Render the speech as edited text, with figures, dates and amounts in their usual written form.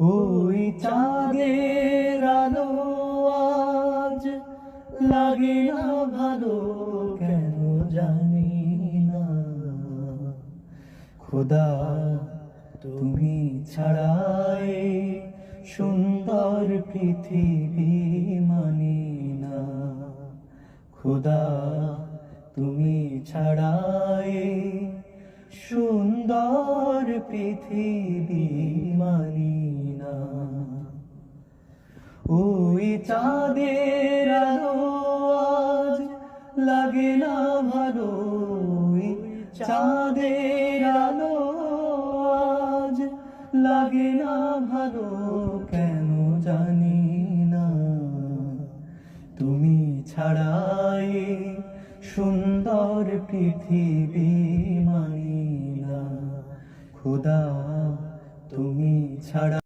ওই চাঁদের আলো আজ লাগে না ভালো, কেন জানি না। খোদা তুমি ছাড়াই সুন্দর পৃথিবী মানি না। খোদা তুমি ছাড়াই সুন্দর পৃথিবী মানি না। ওই চাঁদের আলো আজ লাগে না ভালো, ওই চাঁদের আলো আজ লাগে না ভালো, কেন জানি না। তুমি ছাড়াই সুন্দর পৃথিবী মানি না। খোদা তুমি ছাড়া